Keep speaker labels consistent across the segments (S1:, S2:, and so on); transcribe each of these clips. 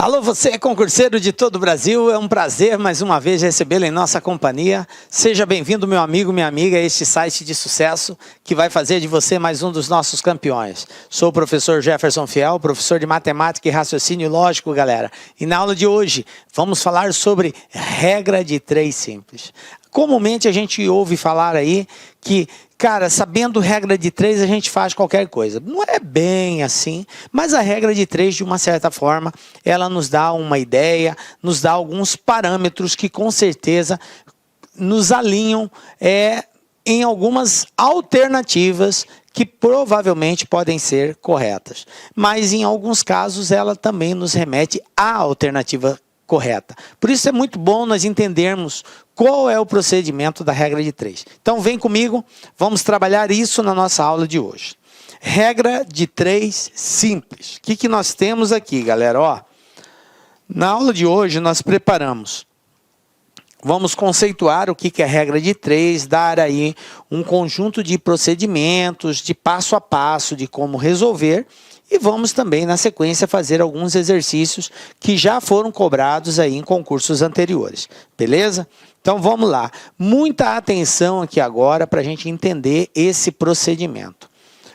S1: Alô, você é concurseiro de todo o Brasil, é um prazer mais uma vez recebê-lo em nossa companhia. Seja bem-vindo, meu amigo, minha amiga, a este site de sucesso que vai fazer de você mais um dos nossos campeões. Sou o professor Jefferson Fiel, professor de matemática e raciocínio lógico, galera. E na aula de hoje vamos falar sobre regra de 3 simples. Comumente a gente ouve falar aí que, cara, sabendo regra de 3 a gente faz qualquer coisa. Não é bem assim, mas a regra de 3, de uma certa forma, ela nos dá uma ideia, nos dá alguns parâmetros que com certeza nos alinham em algumas alternativas que provavelmente podem ser corretas. Mas em alguns casos ela também nos remete à alternativa correta. Por isso é muito bom nós entendermos qual é o procedimento da regra de 3. Então vem comigo, vamos trabalhar isso na nossa aula de hoje. Regra de 3 simples. O que nós temos aqui, galera? Ó, na aula de hoje nós preparamos. Vamos conceituar o que é regra de 3, dar aí um conjunto de procedimentos, de passo a passo, de como resolver. E vamos também, na sequência, fazer alguns exercícios que já foram cobrados aí em concursos anteriores. Beleza? Então, vamos lá. Muita atenção aqui agora para a gente entender esse procedimento.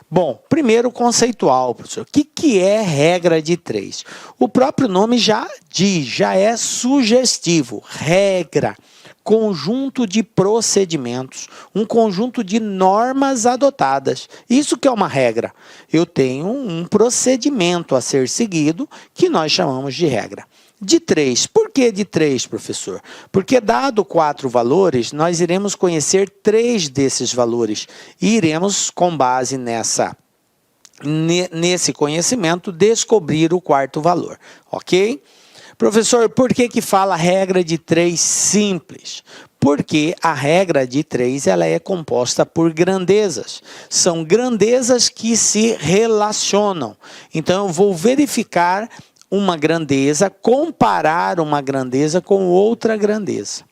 S1: Bom, primeiro conceitual, professor. O que é regra de 3? O próprio nome já diz, já é sugestivo. Regra. Conjunto de procedimentos, um conjunto de normas adotadas. Isso que é uma regra. Eu tenho um procedimento a ser seguido que nós chamamos de regra. De 3. Por que de 3, professor? Porque dado 4 valores, nós iremos conhecer 3 desses valores e iremos, com base nesse conhecimento, descobrir o 4º valor. Ok? Professor, por que fala regra de 3 simples? Porque a regra de 3 ela é composta por grandezas. São grandezas que se relacionam. Então, eu vou verificar uma grandeza, comparar uma grandeza com outra grandeza.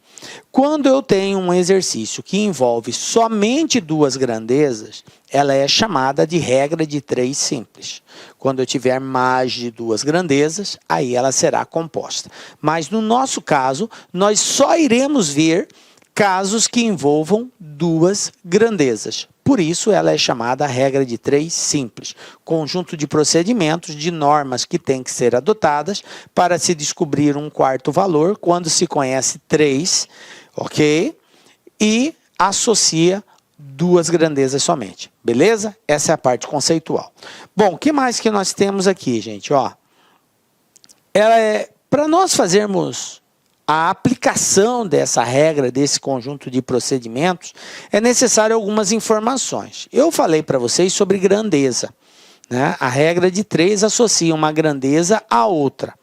S1: Quando eu tenho um exercício que envolve somente 2 grandezas, ela é chamada de regra de 3 simples. Quando eu tiver mais de 2 grandezas, aí ela será composta. Mas no nosso caso, nós só iremos ver casos que envolvam 2 grandezas. Por isso, ela é chamada regra de 3 simples. Conjunto de procedimentos, de normas que têm que ser adotadas para se descobrir um 4º valor, quando se conhece 3, ok? E associa 2 grandezas somente, beleza? Essa é a parte conceitual. Bom, o que mais que nós temos aqui, gente? Ó, para nós fazermos a aplicação dessa regra, desse conjunto de procedimentos, é necessário algumas informações. Eu falei para vocês sobre grandeza, né? A regra de 3 associa uma grandeza a outra.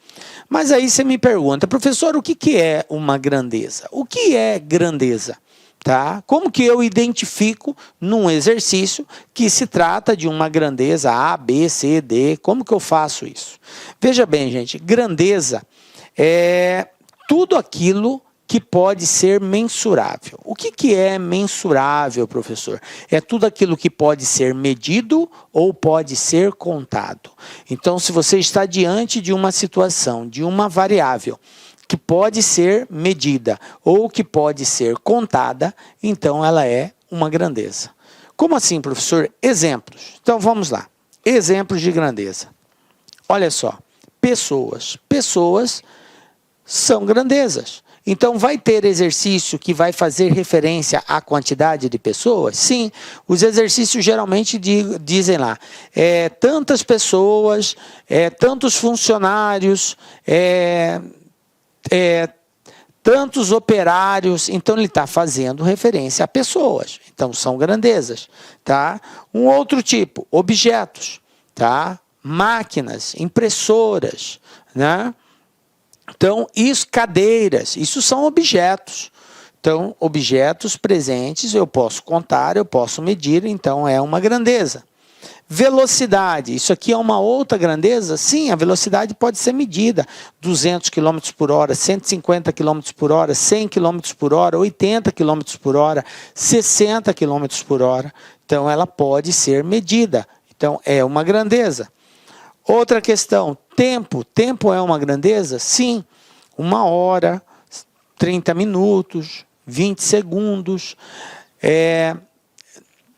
S1: Mas aí você me pergunta, professor, o que é uma grandeza? O que é grandeza? Tá? Como que eu identifico num exercício que se trata de uma grandeza A, B, C, D? Como que eu faço isso? Veja bem, gente, grandeza é tudo aquilo que pode ser mensurável. O que é mensurável, professor? É tudo aquilo que pode ser medido ou pode ser contado. Então, se você está diante de uma situação, de uma variável que pode ser medida ou que pode ser contada, então ela é uma grandeza. Como assim, professor? Exemplos. Então, vamos lá. Exemplos de grandeza. Olha só. Pessoas. Pessoas são grandezas. Então, vai ter exercício que vai fazer referência à quantidade de pessoas? Sim, os exercícios geralmente dizem lá, tantas pessoas, tantos funcionários, tantos operários. Então, ele está fazendo referência a pessoas. Então, são grandezas. Tá? Um outro tipo, objetos. Tá? Máquinas, impressoras, né? Então, cadeiras, isso são objetos. Então, objetos presentes, eu posso contar, eu posso medir, então é uma grandeza. Velocidade, isso aqui é uma outra grandeza? Sim, a velocidade pode ser medida. 200 km por hora, 150 km por hora, 100 km por hora, 80 km por hora, 60 km por hora. Então, ela pode ser medida. Então, é uma grandeza. Outra questão, tempo. Tempo é uma grandeza? Sim. 1 hora, 30 minutos, 20 segundos.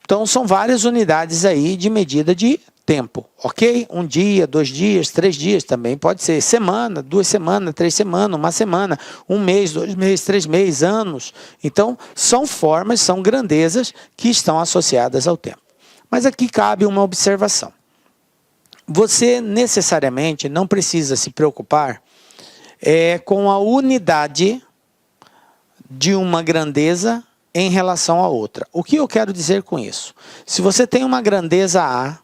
S1: Então, são várias unidades aí de medida de tempo, ok? 1 dia, 2 dias, 3 dias, também pode ser semana, 2 semanas, 3 semanas, 1 semana, 1 mês, 2 meses, 3 meses, anos. Então, são formas, são grandezas que estão associadas ao tempo. Mas aqui cabe uma observação. Você necessariamente não precisa se preocupar com a unidade de uma grandeza em relação a outra. O que eu quero dizer com isso? Se você tem uma grandeza A,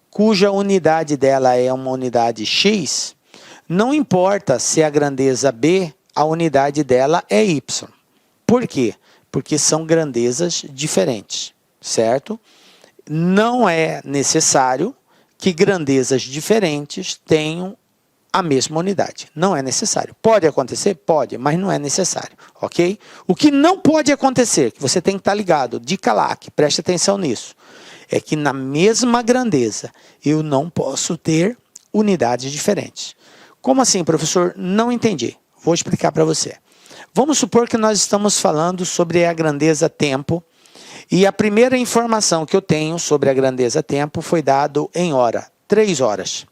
S1: cuja unidade dela é uma unidade X, não importa se a grandeza B, a unidade dela é Y. Por quê? Porque são grandezas diferentes, certo? Não é necessário que grandezas diferentes tenham a mesma unidade. Não é necessário. Pode acontecer? Pode, mas não é necessário, ok? O que não pode acontecer, que você tem que estar ligado, dica lá, que preste atenção nisso, é que na mesma grandeza eu não posso ter unidades diferentes. Como assim, professor? Não entendi. Vou explicar para você. Vamos supor que nós estamos falando sobre a grandeza tempo, e a primeira informação que eu tenho sobre a grandeza tempo foi dado em hora, 3 horas.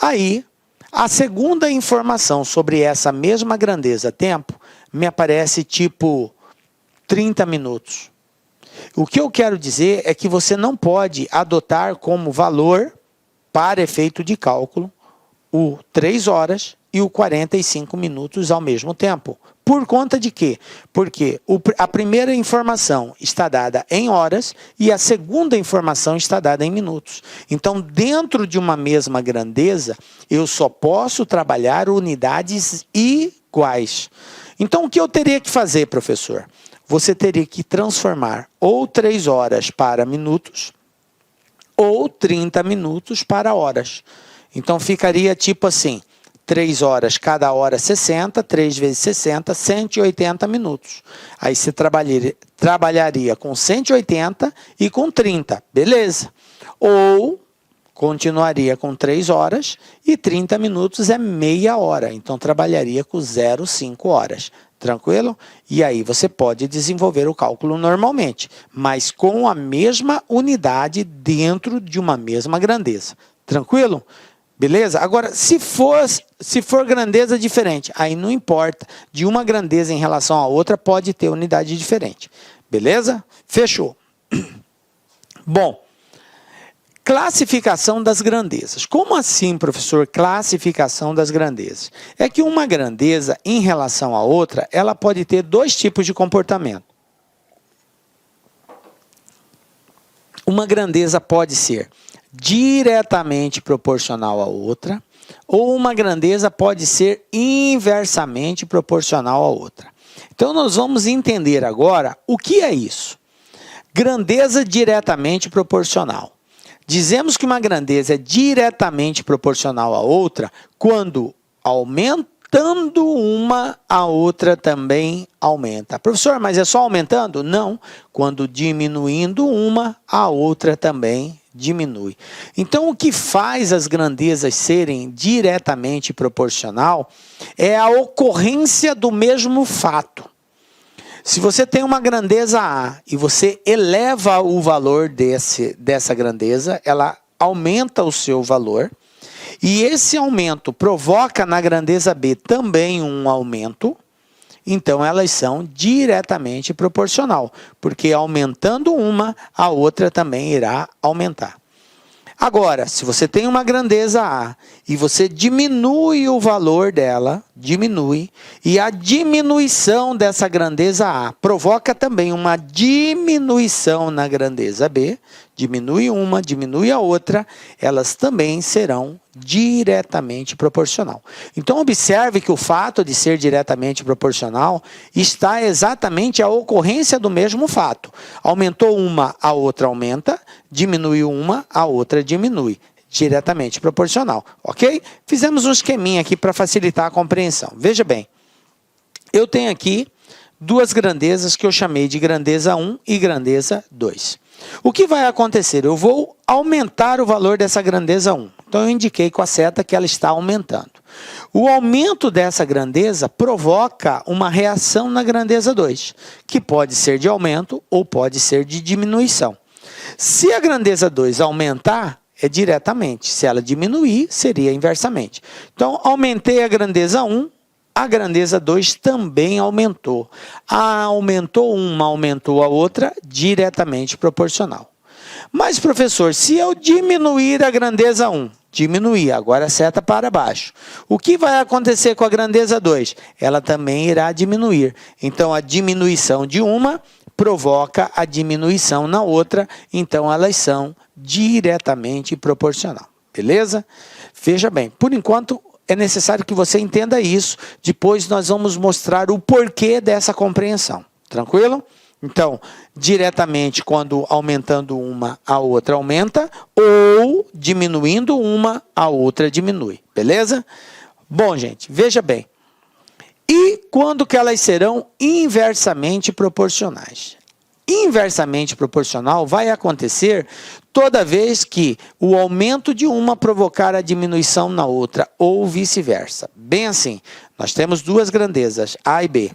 S1: Aí, a segunda informação sobre essa mesma grandeza tempo me aparece tipo 30 minutos. O que eu quero dizer é que você não pode adotar como valor para efeito de cálculo o 3 horas e o 45 minutos ao mesmo tempo. Por conta de quê? Porque a primeira informação está dada em horas e a segunda informação está dada em minutos. Então, dentro de uma mesma grandeza, eu só posso trabalhar unidades iguais. Então, o que eu teria que fazer, professor? Você teria que transformar ou 3 horas para minutos ou 30 minutos para horas. Então, ficaria tipo assim, 3 horas, cada hora 60, 3 vezes 60, 180 minutos. Aí você trabalharia com 180 e com 30, beleza. Ou continuaria com 3 horas e 30 minutos é meia hora. Então, trabalharia com 0,5 horas. Tranquilo? E aí você pode desenvolver o cálculo normalmente, mas com a mesma unidade dentro de uma mesma grandeza. Tranquilo? Beleza? Agora, se for grandeza diferente, aí não importa. De uma grandeza em relação à outra, pode ter unidade diferente. Beleza? Fechou. Bom, classificação das grandezas. Como assim, professor, classificação das grandezas? É que uma grandeza em relação à outra, ela pode ter 2 tipos de comportamento. Uma grandeza pode ser diretamente proporcional à outra, ou uma grandeza pode ser inversamente proporcional à outra. Então, nós vamos entender agora o que é isso. Grandeza diretamente proporcional. Dizemos que uma grandeza é diretamente proporcional à outra quando aumentando uma, a outra também aumenta. Professor, mas é só aumentando? Não. Quando diminuindo uma, a outra também diminui. Então, o que faz as grandezas serem diretamente proporcional é a ocorrência do mesmo fato. Se você tem uma grandeza A e você eleva o valor dessa grandeza, ela aumenta o seu valor, e esse aumento provoca na grandeza B também um aumento, então elas são diretamente proporcional, porque aumentando uma, a outra também irá aumentar. Agora, se você tem uma grandeza A e você diminui o valor dela, e a diminuição dessa grandeza A provoca também uma diminuição na grandeza B, diminui uma, diminui a outra, elas também serão diretamente proporcional. Então, observe que o fato de ser diretamente proporcional está exatamente a ocorrência do mesmo fato. Aumentou uma, a outra aumenta, diminuiu uma, a outra diminui. Diretamente proporcional, ok? Fizemos um esqueminha aqui para facilitar a compreensão. Veja bem, eu tenho aqui 2 grandezas que eu chamei de grandeza 1 e grandeza 2. O que vai acontecer? Eu vou aumentar o valor dessa grandeza 1. Então eu indiquei com a seta que ela está aumentando. O aumento dessa grandeza provoca uma reação na grandeza 2, que pode ser de aumento ou pode ser de diminuição. Se a grandeza 2 aumentar, é diretamente. Se ela diminuir, seria inversamente. Então, aumentei a grandeza 1, a grandeza 2 também aumentou. Aumentou uma, aumentou a outra, diretamente proporcional. Mas, professor, se eu diminuir a grandeza 1, diminuir, agora a seta para baixo. O que vai acontecer com a grandeza 2? Ela também irá diminuir. Então, a diminuição de uma provoca a diminuição na outra, então elas são diretamente proporcional. Beleza? Veja bem, por enquanto é necessário que você entenda isso, depois nós vamos mostrar o porquê dessa compreensão. Tranquilo? Então, diretamente, quando aumentando uma, a outra aumenta, ou diminuindo uma, a outra diminui. Beleza? Bom, gente, veja bem. E quando que elas serão inversamente proporcionais? Inversamente proporcional vai acontecer toda vez que o aumento de uma provocar a diminuição na outra, ou vice-versa. Bem assim, nós temos duas grandezas, A e B.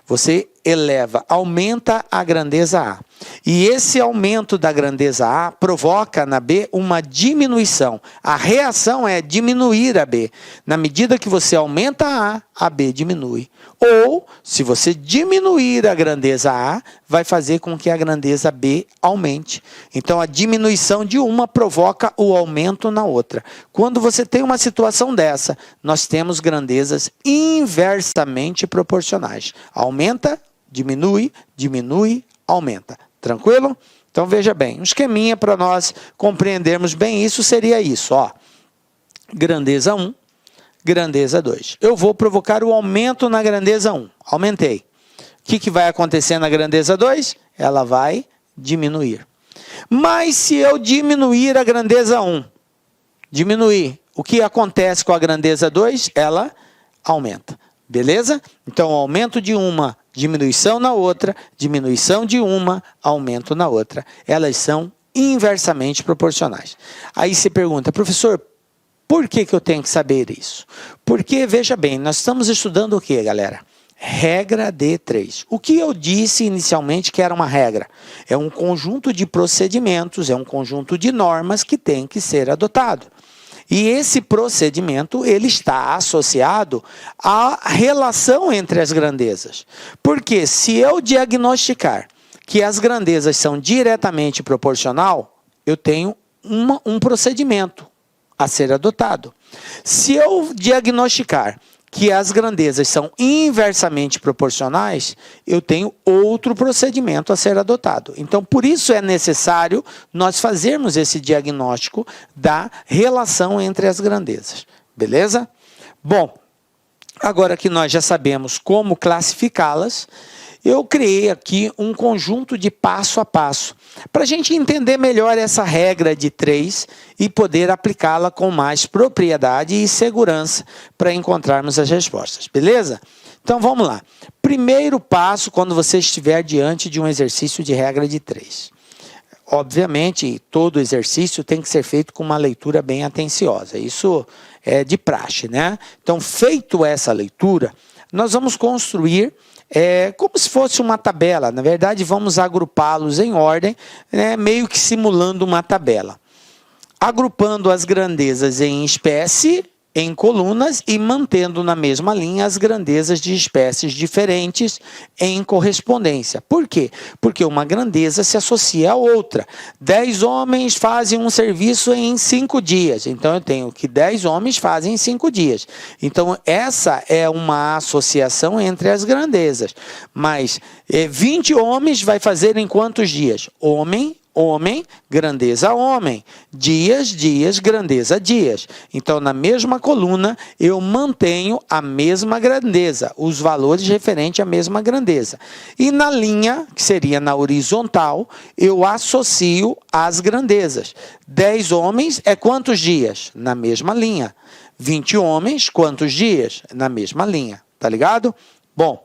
S1: Você eleva, aumenta a grandeza A. E esse aumento da grandeza A provoca na B uma diminuição. A reação é diminuir a B. Na medida que você aumenta a B diminui. Ou, se você diminuir a grandeza A, vai fazer com que a grandeza B aumente. Então, a diminuição de uma provoca o aumento na outra. Quando você tem uma situação dessa, nós temos grandezas inversamente proporcionais. Aumenta, diminui, diminui, aumenta. Tranquilo? Então, veja bem, um esqueminha para nós compreendermos bem isso seria isso, ó. Grandeza 1, grandeza 2. Eu vou provocar o aumento na grandeza 1. Aumentei. O que vai acontecer na grandeza 2? Ela vai diminuir. Mas se eu diminuir a grandeza 1, diminuir, o que acontece com a grandeza 2? Ela aumenta. Beleza? Então, aumento de uma, diminuição na outra, diminuição de uma, aumento na outra. Elas são inversamente proporcionais. Aí você pergunta, professor, por que eu tenho que saber isso? Porque, veja bem, nós estamos estudando o que, galera? Regra de 3. O que eu disse inicialmente que era uma regra? É um conjunto de procedimentos, é um conjunto de normas que tem que ser adotado. E esse procedimento, ele está associado à relação entre as grandezas. Porque se eu diagnosticar que as grandezas são diretamente proporcional, eu tenho um procedimento a ser adotado. Se eu diagnosticar que as grandezas são inversamente proporcionais, eu tenho outro procedimento a ser adotado. Então, por isso é necessário nós fazermos esse diagnóstico da relação entre as grandezas. Beleza? Bom, agora que nós já sabemos como classificá-las, eu criei aqui um conjunto de passo a passo, para a gente entender melhor essa regra de 3 e poder aplicá-la com mais propriedade e segurança para encontrarmos as respostas, beleza? Então vamos lá. Primeiro passo quando você estiver diante de um exercício de regra de 3. Obviamente, todo exercício tem que ser feito com uma leitura bem atenciosa, isso é de praxe, né? Então, feito essa leitura, nós vamos construir como se fosse uma tabela. Na verdade, vamos agrupá-los em ordem, né, meio que simulando uma tabela. Agrupando as grandezas em espécie, em colunas, e mantendo na mesma linha as grandezas de espécies diferentes em correspondência. Por quê? Porque uma grandeza se associa a outra. 10 homens fazem um serviço em 5 dias. Então, eu tenho que 10 homens fazem em 5 dias. Então, essa é uma associação entre as grandezas. Mas 20 homens vai fazer em quantos dias? Homem, grandeza homem. Dias, dias, grandeza dias. Então, na mesma coluna, eu mantenho a mesma grandeza, os valores referentes à mesma grandeza. E na linha, que seria na horizontal, eu associo as grandezas. 10 homens é quantos dias? Na mesma linha. 20 homens, quantos dias? Na mesma linha. Tá ligado? Bom,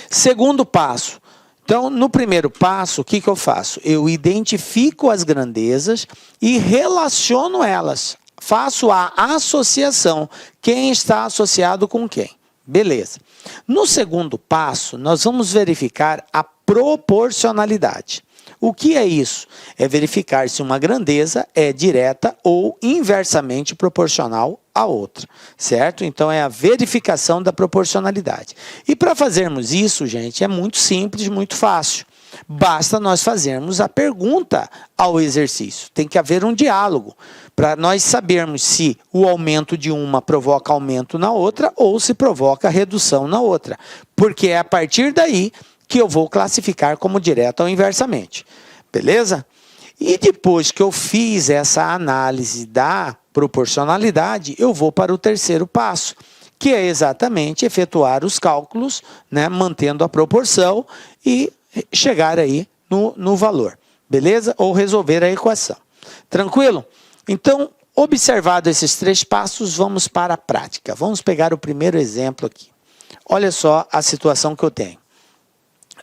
S1: segundo passo. Então, no primeiro passo, o que eu faço? Eu identifico as grandezas e relaciono elas. faço a associação. Quem está associado com quem? Beleza. No segundo passo, nós vamos verificar a proporcionalidade. O que é isso? É verificar se uma grandeza é direta ou inversamente proporcional à outra, certo? Então, é a verificação da proporcionalidade. E para fazermos isso, gente, é muito simples, muito fácil. Basta nós fazermos a pergunta ao exercício. Tem que haver um diálogo para nós sabermos se o aumento de uma provoca aumento na outra ou se provoca redução na outra. Porque é a partir daí que eu vou classificar como direta ou inversamente. Beleza? E depois que eu fiz essa análise da proporcionalidade, eu vou para o terceiro passo, que é exatamente efetuar os cálculos, né, mantendo a proporção e chegar aí no valor. Beleza? Ou resolver a equação. Tranquilo? Então, observado esses 3 passos, vamos para a prática. Vamos pegar o primeiro exemplo aqui. Olha só a situação que eu tenho.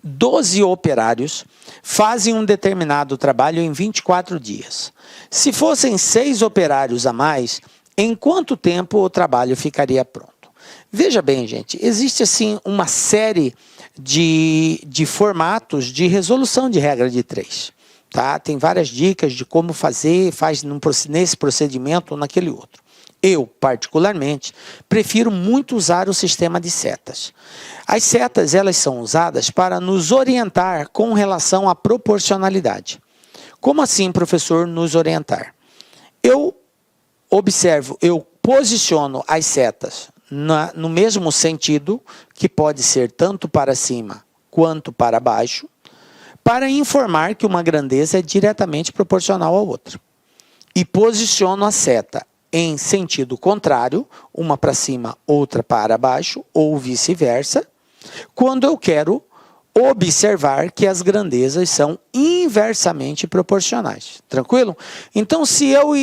S1: 12 operários fazem um determinado trabalho em 24 dias. Se fossem 6 operários a mais, em quanto tempo o trabalho ficaria pronto? Veja bem, gente, existe assim uma série de formatos de resolução de regra de 3. Tá? Tem várias dicas de como fazer, faz nesse procedimento ou naquele outro. Eu, particularmente, prefiro muito usar o sistema de setas. As setas, elas são usadas para nos orientar com relação à proporcionalidade. Como assim, professor, nos orientar? Eu observo, eu posiciono as setas no mesmo sentido, que pode ser tanto para cima quanto para baixo, para informar que uma grandeza é diretamente proporcional à outra. E posiciono a seta em sentido contrário, uma para cima, outra para baixo, ou vice-versa, quando eu quero observar que as grandezas são inversamente proporcionais. Tranquilo? Então, se eu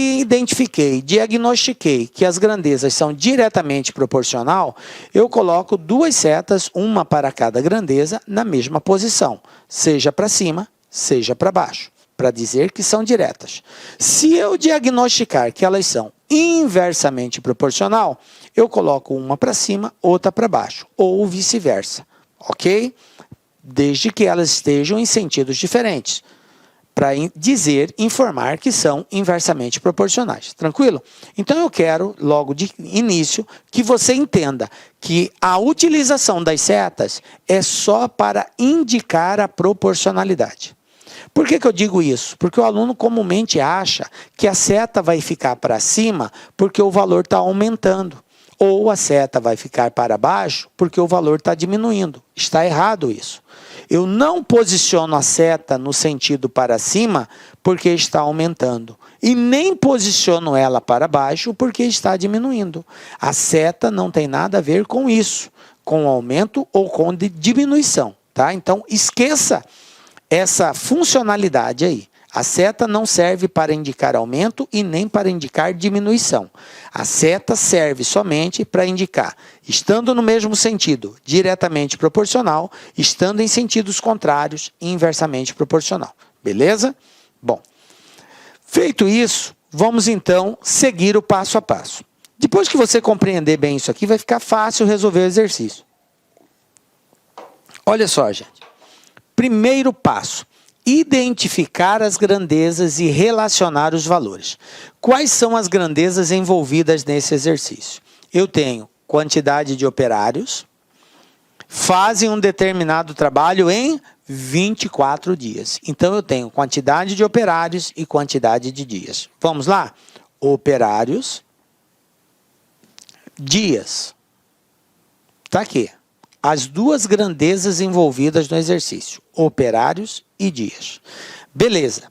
S1: diagnostiquei que as grandezas são diretamente proporcional, eu coloco 2 setas, uma para cada grandeza, na mesma posição, seja para cima, seja para baixo, para dizer que são diretas. Se eu diagnosticar que elas são inversamente proporcional, eu coloco uma para cima, outra para baixo, ou vice-versa, ok? Desde que elas estejam em sentidos diferentes, para informar que são inversamente proporcionais. Tranquilo? Então, eu quero, logo de início, que você entenda que a utilização das setas é só para indicar a proporcionalidade. Por que eu digo isso? Porque o aluno comumente acha que a seta vai ficar para cima porque o valor está aumentando. Ou a seta vai ficar para baixo porque o valor está diminuindo. Está errado isso. Eu não posiciono a seta no sentido para cima porque está aumentando. E nem posiciono ela para baixo porque está diminuindo. A seta não tem nada a ver com isso, com aumento ou com diminuição. Tá? Então, esqueça essa funcionalidade aí. A seta não serve para indicar aumento e nem para indicar diminuição. A seta serve somente para indicar, estando no mesmo sentido, diretamente proporcional, estando em sentidos contrários, inversamente proporcional. Beleza? Bom, feito isso, vamos então seguir o passo a passo. Depois que você compreender bem isso aqui, vai ficar fácil resolver o exercício. Olha só, gente. Primeiro passo. Identificar as grandezas e relacionar os valores. Quais são as grandezas envolvidas nesse exercício? Eu tenho quantidade de operários, fazem um determinado trabalho em 24 dias. Então, eu tenho quantidade de operários e quantidade de dias. Vamos lá? Operários, dias. Está aqui. As 2 grandezas envolvidas no exercício, operários e dias. Beleza.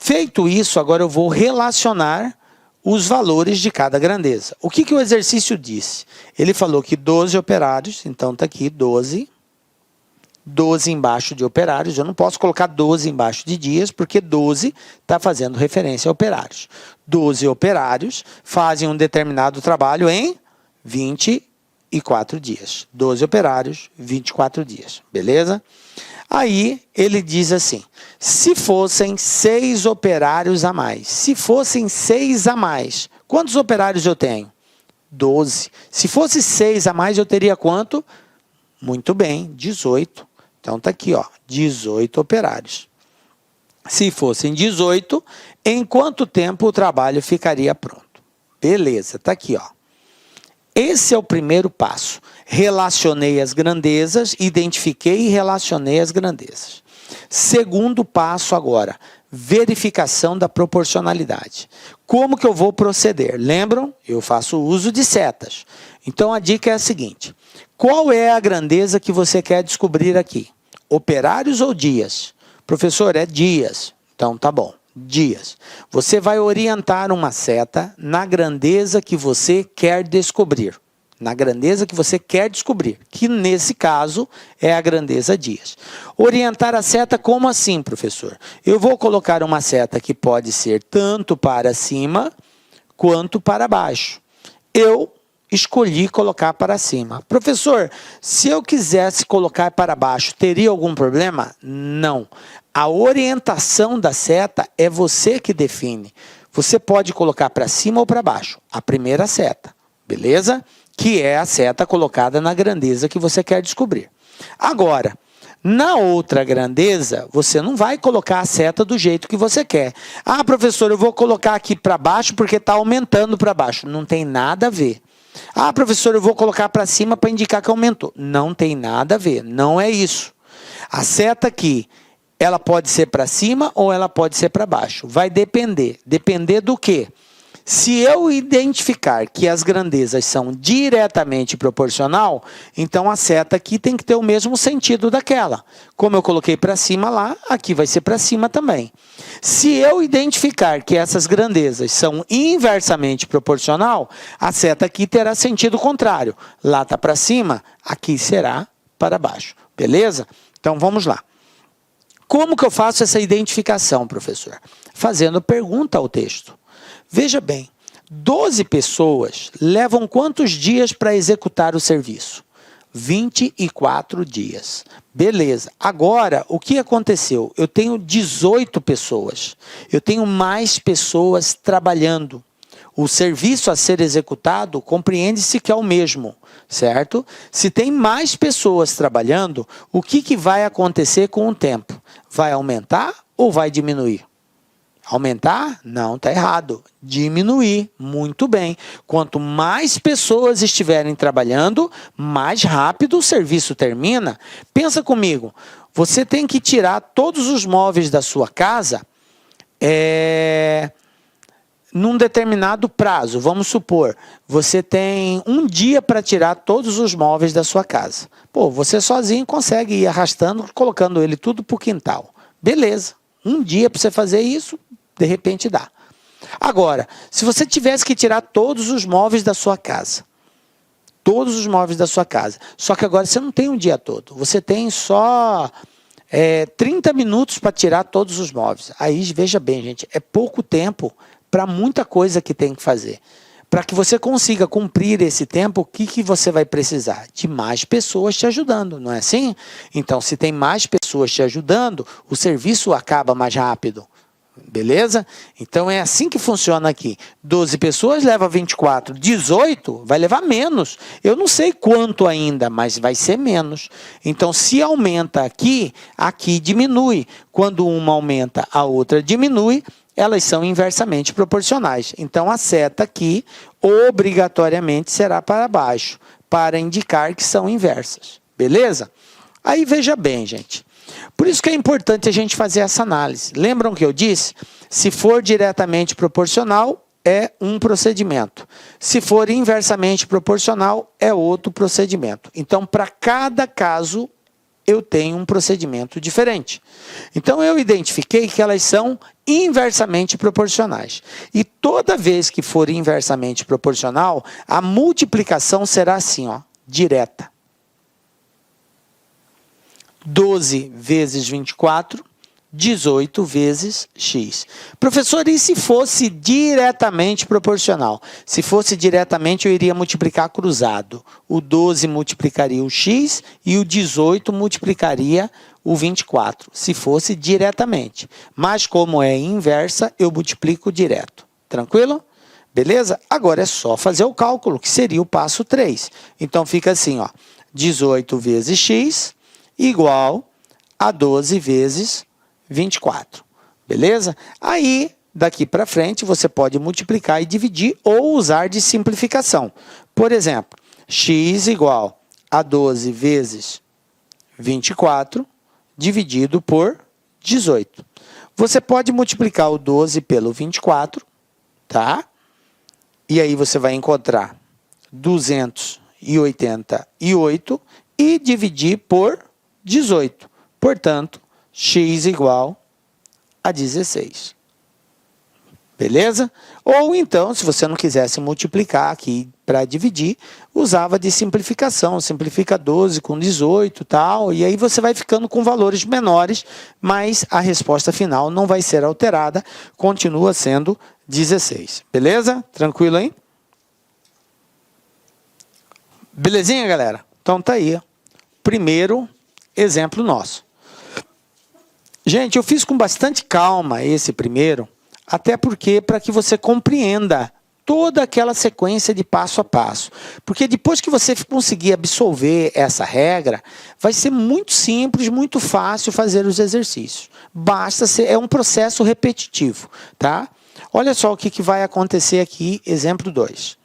S1: Feito isso, agora eu vou relacionar os valores de cada grandeza. O que o exercício disse? Ele falou que 12 operários, então está aqui 12. 12 embaixo de operários, eu não posso colocar 12 embaixo de dias, porque 12 está fazendo referência a operários. 12 operários fazem um determinado trabalho em 24 dias. 12 operários, 24 dias. Beleza? Aí ele diz assim, se fossem 6 operários a mais, se fossem 6 a mais, Quantos operários eu tenho? 12. Se fosse 6 a mais, eu teria quanto? Muito bem, 18. Então está aqui, ó, 18 operários. Se fossem 18, em quanto tempo o trabalho ficaria pronto? Beleza, está aqui, ó. Esse é o primeiro passo. Relacionei as grandezas, identifiquei e relacionei as grandezas. Segundo passo agora, verificação da proporcionalidade. Como que eu vou proceder? Lembram? Eu faço uso de setas. Então a dica é a seguinte: qual é a grandeza que você quer descobrir aqui? Operários ou dias? Professor, é dias. Então tá bom, dias. Você vai orientar uma seta na grandeza que você quer descobrir. Na grandeza que você quer descobrir, que nesse caso é a grandeza dias. Orientar a seta como assim, professor? Eu vou colocar uma seta que pode ser tanto para cima quanto para baixo. Eu escolhi colocar para cima. Professor, se eu quisesse colocar para baixo, teria algum problema? Não. A orientação da seta é você que define. Você pode colocar para cima ou para baixo. A primeira seta, beleza? Que é a seta colocada na grandeza que você quer descobrir. Agora, na outra grandeza, você não vai colocar a seta do jeito que você quer. Ah, professor, eu vou colocar aqui para baixo porque está aumentando para baixo. Não tem nada a ver. Ah, professor, eu vou colocar para cima para indicar que aumentou. Não tem nada a ver, não é isso. A seta aqui, ela pode ser para cima ou ela pode ser para baixo. Vai depender. Depender do quê? Se eu identificar que as grandezas são diretamente proporcional, então a seta aqui tem que ter o mesmo sentido daquela. Como eu coloquei para cima lá, aqui vai ser para cima também. Se eu identificar que essas grandezas são inversamente proporcional, a seta aqui terá sentido contrário. Lá está para cima, aqui será para baixo. Beleza? Então vamos lá. Como que eu faço essa identificação, professor? Fazendo pergunta ao texto. Veja bem, 12 pessoas levam quantos dias para executar o serviço? 24 dias. Beleza. Agora, o que aconteceu? Eu tenho 18 pessoas. Eu tenho mais pessoas trabalhando. O serviço a ser executado compreende-se que é o mesmo, certo? Se tem mais pessoas trabalhando, o que vai acontecer com o tempo? Vai aumentar ou vai diminuir? Aumentar? Não, está errado. Diminuir. Muito bem. Quanto mais pessoas estiverem trabalhando, mais rápido o serviço termina. Pensa comigo. Você tem que tirar todos os móveis da sua casa num determinado prazo. Vamos supor, você tem um dia para tirar todos os móveis da sua casa. Pô, você sozinho consegue ir arrastando, colocando ele tudo para o quintal. Beleza. Um dia para você fazer isso, de repente dá. Agora, se você tivesse que tirar todos os móveis da sua casa, só que agora você não tem um dia todo, você tem só 30 minutos para tirar todos os móveis. Aí, veja bem, gente, é pouco tempo para muita coisa que tem que fazer. Para que você consiga cumprir esse tempo, o que você vai precisar? De mais pessoas te ajudando, não é assim? Então, se tem mais pessoas te ajudando, o serviço acaba mais rápido. Beleza? Então, é assim que funciona aqui. 12 pessoas leva 24, 18 vai levar menos. Eu não sei quanto ainda, mas vai ser menos. Então, se aumenta aqui, aqui diminui. Quando uma aumenta, a outra diminui. Elas são inversamente proporcionais. Então, a seta aqui, obrigatoriamente, será para baixo, para indicar que são inversas. Beleza? Aí, veja bem, gente. Por isso que é importante a gente fazer essa análise. Lembram que eu disse? Se for diretamente proporcional, é um procedimento. Se for inversamente proporcional, é outro procedimento. Então, para cada caso, eu tenho um procedimento diferente. Então, eu identifiquei que elas são inversamente proporcionais. E toda vez que for inversamente proporcional, a multiplicação será assim, ó, direta. 12 vezes 24, 18 vezes x. Professor, e se fosse diretamente proporcional? Se fosse diretamente, eu iria multiplicar cruzado. O 12 multiplicaria o x e o 18 multiplicaria o 24, se fosse diretamente. Mas como é inversa, eu multiplico direto. Tranquilo? Beleza? Agora é só fazer o cálculo, que seria o passo 3. Então, fica assim, ó, 18 vezes x igual a 12 vezes 24. Beleza? Aí, daqui para frente, você pode multiplicar e dividir ou usar de simplificação. Por exemplo, x igual a 12 vezes 24 dividido por 18. Você pode multiplicar o 12 pelo 24, tá? E aí você vai encontrar 288 e dividir por 18. Portanto, x igual a 16. Beleza? Ou então, se você não quisesse multiplicar aqui para dividir, usava de simplificação. Simplifica 12 com 18 e tal, e aí você vai ficando com valores menores, mas a resposta final não vai ser alterada, continua sendo 16. Beleza? Tranquilo aí? Belezinha, galera? Então tá aí. Primeiro exemplo nosso. Gente, eu fiz com bastante calma esse primeiro, até porque para que você compreenda toda aquela sequência de passo a passo. Porque depois que você conseguir absolver essa regra, vai ser muito simples, muito fácil fazer os exercícios. Basta ser, é um processo repetitivo, tá? Olha só o que vai acontecer aqui, exemplo 2.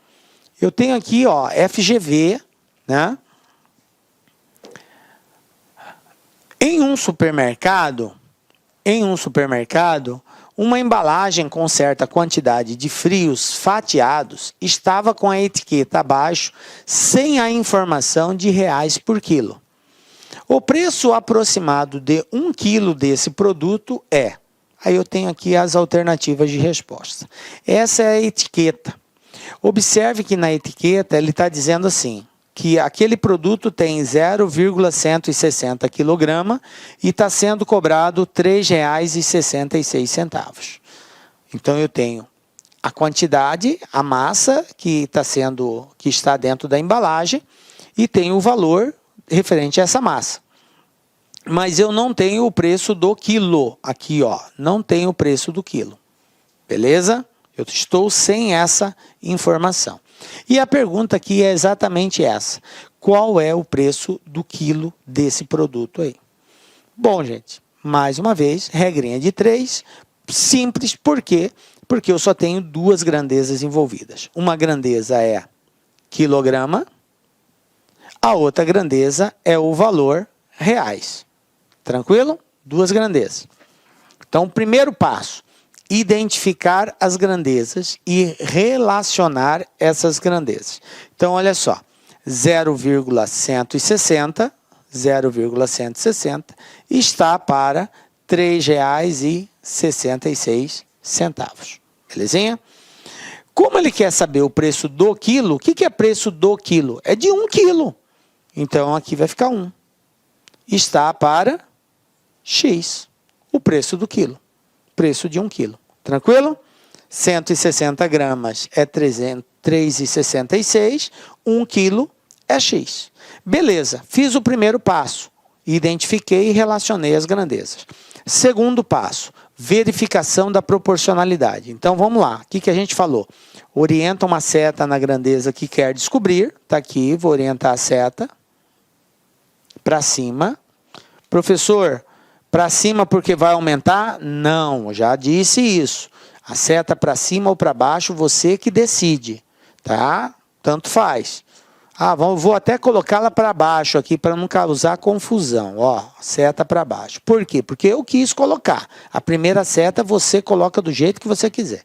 S1: Eu tenho aqui, ó, FGV, né? Em um supermercado, uma embalagem com certa quantidade de frios fatiados estava com a etiqueta abaixo, sem a informação de reais por quilo. O preço aproximado de 1 quilo desse produto é... Aí eu tenho aqui as alternativas de resposta. Essa é a etiqueta. Observe que na etiqueta ele está dizendo assim, que aquele produto tem 0,160 kg e está sendo cobrado R$ 3,66. Então, eu tenho a quantidade, a massa que está dentro da embalagem e tenho o valor referente a essa massa. Mas eu não tenho o preço do quilo. Aqui, ó, não tenho o preço do quilo. Beleza? Eu estou sem essa informação. E a pergunta aqui é exatamente essa. Qual é o preço do quilo desse produto aí? Bom, gente, mais uma vez, regrinha de 3, simples, por quê? Porque eu só tenho 2 grandezas envolvidas. Uma grandeza é quilograma, a outra grandeza é o valor reais. Tranquilo? 2 grandezas. Então, primeiro passo. Identificar as grandezas e relacionar essas grandezas. Então, olha só, 0,160 está para R$ 3,66. Belezinha? Como ele quer saber o preço do quilo, o que é preço do quilo? É de 1 quilo. Então, aqui vai ficar 1. Está para X, o preço do quilo. Preço de 1 quilo. Tranquilo? 160 gramas é 3,66. 1 quilo é X. Beleza, fiz o primeiro passo. Identifiquei e relacionei as grandezas. Segundo passo, verificação da proporcionalidade. Então, vamos lá. O que a gente falou? Orienta uma seta na grandeza que quer descobrir. Está aqui, vou orientar a seta para cima. Professor, para cima porque vai aumentar? Não, já disse isso. A seta para cima ou para baixo, você que decide, tá? Tanto faz. Vou até colocá-la para baixo aqui para não causar confusão. Ó, seta para baixo. Por quê? Porque eu quis colocar. A primeira seta você coloca do jeito que você quiser.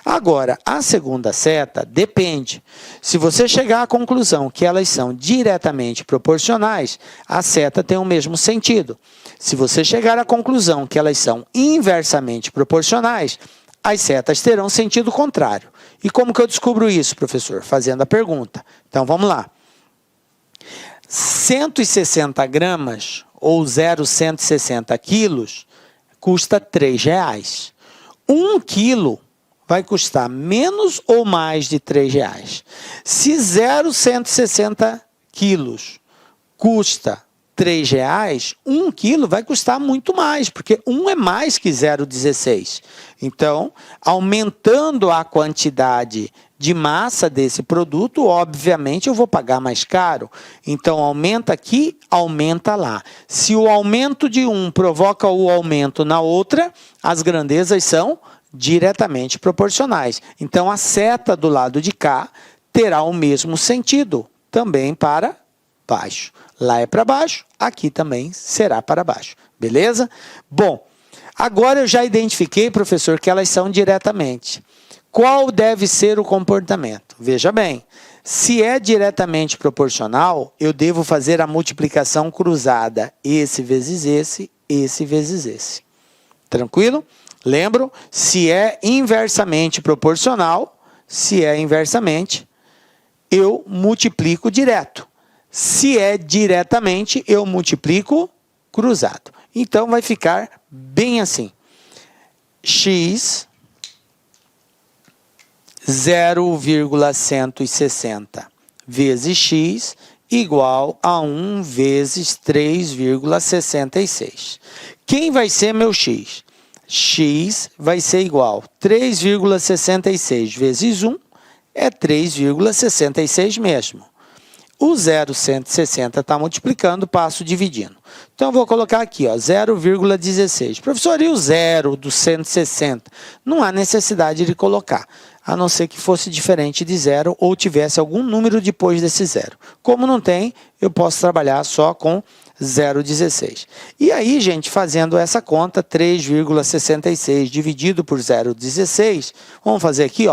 S1: Agora, a segunda seta depende. Se você chegar à conclusão que elas são diretamente proporcionais, a seta tem o mesmo sentido. Se você chegar à conclusão que elas são inversamente proporcionais, as setas terão sentido contrário. E como que eu descubro isso, professor? Fazendo a pergunta. Então, vamos lá. 160 gramas ou 0,160 quilos custa R$ 3,00. 1 quilo vai custar menos ou mais de R$ 3,00. Se 0,160 quilos custa R$ R$3, 1 quilo vai custar muito mais, porque 1 é mais que 0,16. Então, aumentando a quantidade de massa desse produto, obviamente eu vou pagar mais caro. Então, aumenta aqui, aumenta lá. Se o aumento de um provoca o aumento na outra, as grandezas são diretamente proporcionais. Então, a seta do lado de cá terá o mesmo sentido, também para baixo. Lá é para baixo, aqui também será para baixo. Beleza? Bom, agora eu já identifiquei, professor, que elas são diretamente. Qual deve ser o comportamento? Veja bem, se é diretamente proporcional, eu devo fazer a multiplicação cruzada. Esse vezes esse, esse vezes esse. Tranquilo? Lembram? Se é inversamente proporcional, eu multiplico direto. Se é diretamente, eu multiplico cruzado. Então, vai ficar bem assim. X 0,160 vezes x igual a 1 vezes 3,66. Quem vai ser meu x? X vai ser igual a 3,66 vezes 1 é 3,66 mesmo. O 0,160 está multiplicando, passo dividindo. Então, eu vou colocar aqui, 0,16. Professor, e o 0 do 160? Não há necessidade de colocar, a não ser que fosse diferente de 0 ou tivesse algum número depois desse 0. Como não tem, eu posso trabalhar só com 0,16. E aí, gente, fazendo essa conta, 3,66 dividido por 0,16, vamos fazer aqui,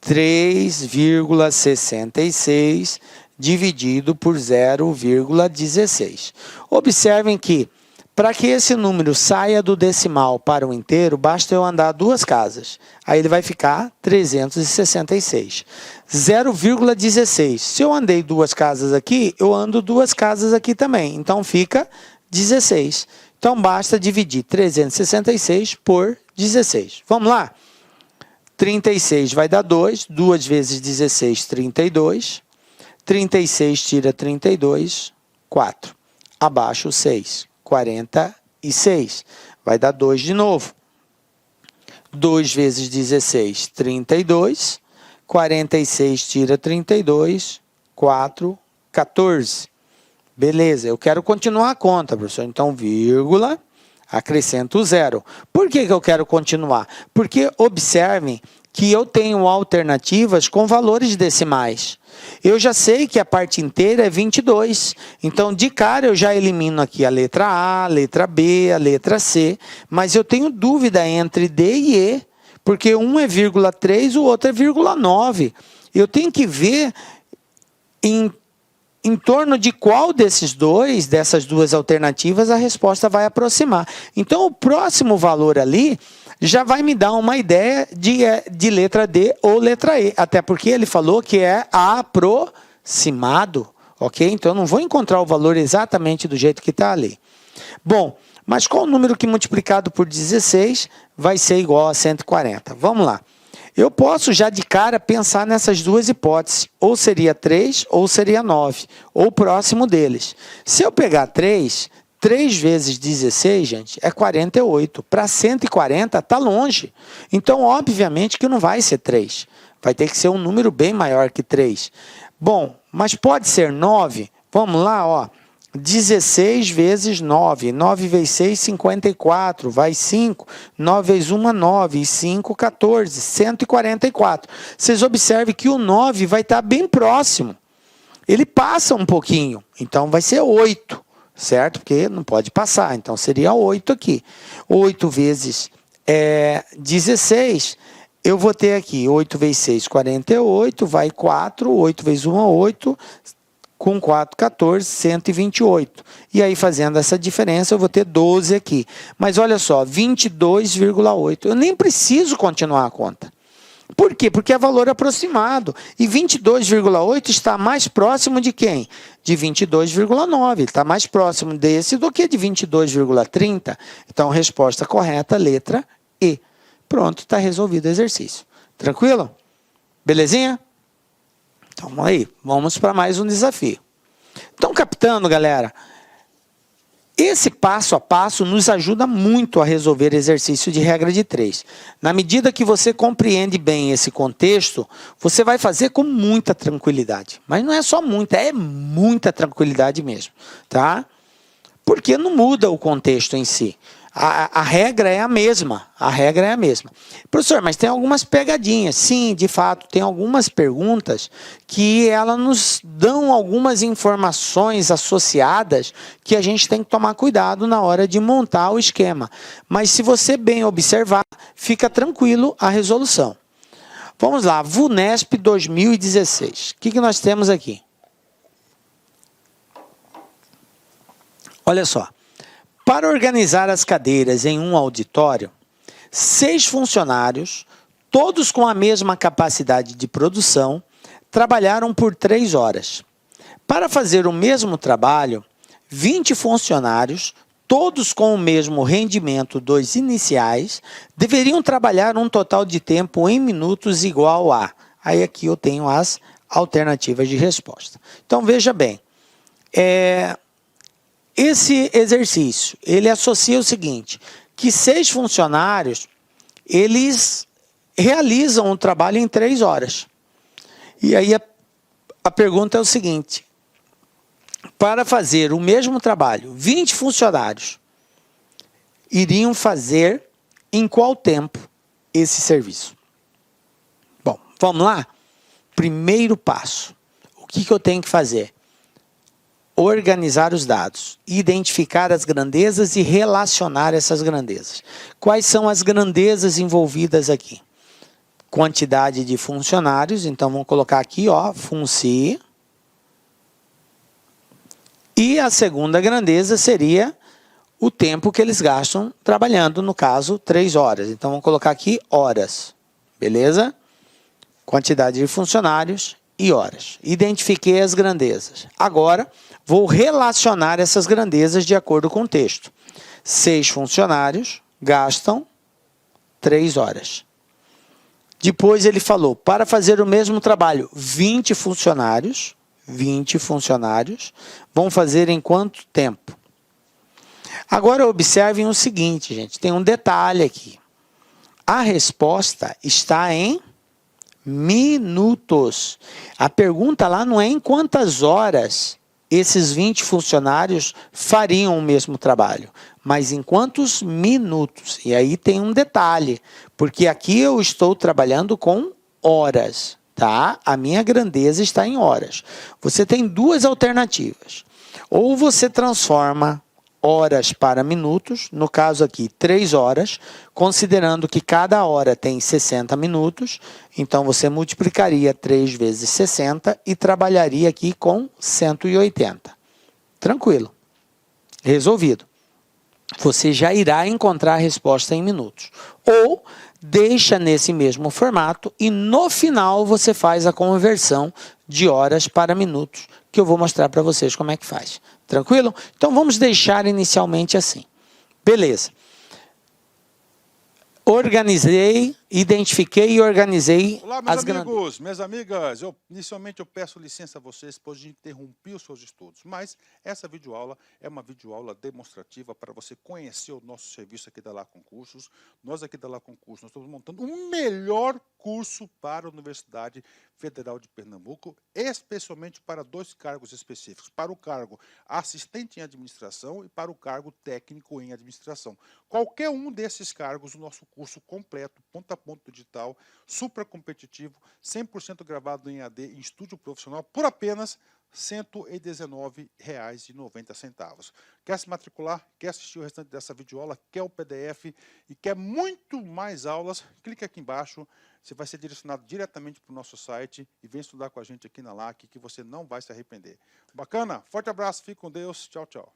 S1: 3,66 dividido por 0,16. Observem que, para que esse número saia do decimal para o inteiro, basta eu andar 2 casas. Aí ele vai ficar 366. 0,16. Se eu andei 2 casas aqui, eu ando 2 casas aqui também. Então, fica 16. Então, basta dividir 366 por 16. Vamos lá? 36 vai dar 2. 2 vezes 16, 32. 36 tira 32, 4. Abaixo 6, 46. Vai dar 2 de novo. 2 vezes 16, 32. 46 tira 32, 4, 14. Beleza, eu quero continuar a conta, professor. Então, vírgula, acrescento 0. Por que eu quero continuar? Porque observem que eu tenho alternativas com valores decimais. Eu já sei que a parte inteira é 22. Então, de cara, eu já elimino aqui a letra A, a letra B, a letra C. Mas eu tenho dúvida entre D e E, porque um é 0,3, o outro é 0,9. Eu tenho que ver em torno de qual dessas duas alternativas, a resposta vai aproximar. Então, o próximo valor ali já vai me dar uma ideia de letra D ou letra E, até porque ele falou que é aproximado, ok? Então, eu não vou encontrar o valor exatamente do jeito que está ali. Bom, mas qual o número que multiplicado por 16 vai ser igual a 140? Vamos lá. Eu posso já de cara pensar nessas duas hipóteses, ou seria 3 ou seria 9, ou próximo deles. Se eu pegar 3 vezes 16, gente, é 48. Para 140 está longe. Então, obviamente que não vai ser 3. Vai ter que ser um número bem maior que 3. Bom, mas pode ser 9? Vamos lá, 16 vezes 9. 9 vezes 6, 54. Vai 5. 9 vezes 1, 9. E 5, 14. 144. Vocês observem que o 9 vai estar bem próximo. Ele passa um pouquinho. Então, vai ser 8. Certo? Porque não pode passar. Então, seria 8 aqui. 8 vezes 16. Eu vou ter aqui 8 vezes 6, 48. Vai 4. 8 vezes 1, 8. Com 4, 14, 128. E aí, fazendo essa diferença, eu vou ter 12 aqui. Mas olha só, 22,8. Eu nem preciso continuar a conta. Por quê? Porque é valor aproximado. E 22,8 está mais próximo de quem? De 22,9. Está mais próximo desse do que de 22,30. Então, resposta correta, letra E. Pronto, está resolvido o exercício. Tranquilo? Belezinha? Então, aí, vamos para mais um desafio. Estão captando, galera? Esse passo a passo nos ajuda muito a resolver exercício de regra de 3. Na medida que você compreende bem esse contexto, você vai fazer com muita tranquilidade. Mas não é só muita, é muita tranquilidade mesmo, tá? Porque não muda o contexto em si. A regra é a mesma. A regra é a mesma. Professor, mas tem algumas pegadinhas. Sim, de fato, tem algumas perguntas que elas nos dão algumas informações associadas que a gente tem que tomar cuidado na hora de montar o esquema. Mas se você bem observar, fica tranquilo a resolução. Vamos lá, VUNESP 2016. O que nós temos aqui? Olha só. Para organizar as cadeiras em um auditório, 6 funcionários, todos com a mesma capacidade de produção, trabalharam por 3 horas. Para fazer o mesmo trabalho, 20 funcionários, todos com o mesmo rendimento dos iniciais, deveriam trabalhar um total de tempo em minutos igual a... Aí aqui eu tenho as alternativas de resposta. Então, veja bem, esse exercício, ele associa o seguinte, que 6 funcionários, eles realizam o trabalho em 3 horas. E aí a pergunta é o seguinte, para fazer o mesmo trabalho, 20 funcionários iriam fazer em qual tempo esse serviço? Bom, vamos lá? Primeiro passo, o que eu tenho que fazer? Organizar os dados, identificar as grandezas e relacionar essas grandezas. Quais são as grandezas envolvidas aqui? Quantidade de funcionários, então vamos colocar aqui, ó, FUNCI. E a segunda grandeza seria o tempo que eles gastam trabalhando, no caso, 3 horas. Então vamos colocar aqui horas, beleza? Quantidade de funcionários e horas. Identifiquei as grandezas. Agora, vou relacionar essas grandezas de acordo com o texto. 6 funcionários gastam 3 horas. Depois ele falou, para fazer o mesmo trabalho, 20 funcionários vão fazer em quanto tempo? Agora observem o seguinte, gente, tem um detalhe aqui. A resposta está em minutos. A pergunta lá não é em quantas horas esses 20 funcionários fariam o mesmo trabalho, mas em quantos minutos. E aí tem um detalhe, porque aqui eu estou trabalhando com horas, tá? A minha grandeza está em horas. Você tem 2 alternativas. Ou você transforma horas para minutos, no caso aqui 3 horas, considerando que cada hora tem 60 minutos, então você multiplicaria 3 vezes 60 e trabalharia aqui com 180. Tranquilo. Resolvido. Você já irá encontrar a resposta em minutos. Ou deixa nesse mesmo formato e no final você faz a conversão de horas para minutos, que eu vou mostrar para vocês como é que faz. Tranquilo? Então vamos deixar inicialmente assim. Beleza. Organizei, identifiquei e organizei.
S2: Olá, meus amigos, minhas amigas. Inicialmente eu peço licença a vocês, pois interrompi os seus estudos. Mas essa videoaula é uma videoaula demonstrativa para você conhecer o nosso serviço aqui da Lá Concursos. Nós aqui da Lá Concursos, nós estamos montando o melhor curso para a Universidade Federal de Pernambuco, especialmente para 2 cargos específicos. Para o cargo assistente em administração e para o cargo técnico em administração. Qualquer um desses cargos, o nosso curso completo, ponta a ponta digital, super competitivo, 100% gravado em AD, em estúdio profissional, por apenas R$ 119,90. Quer se matricular? Quer assistir o restante dessa videoaula? Quer o PDF e quer muito mais aulas? Clique aqui embaixo, você vai ser direcionado diretamente para o nosso site e vem estudar com a gente aqui na LAC, que você não vai se arrepender. Bacana? Forte abraço, fique com Deus, tchau, tchau.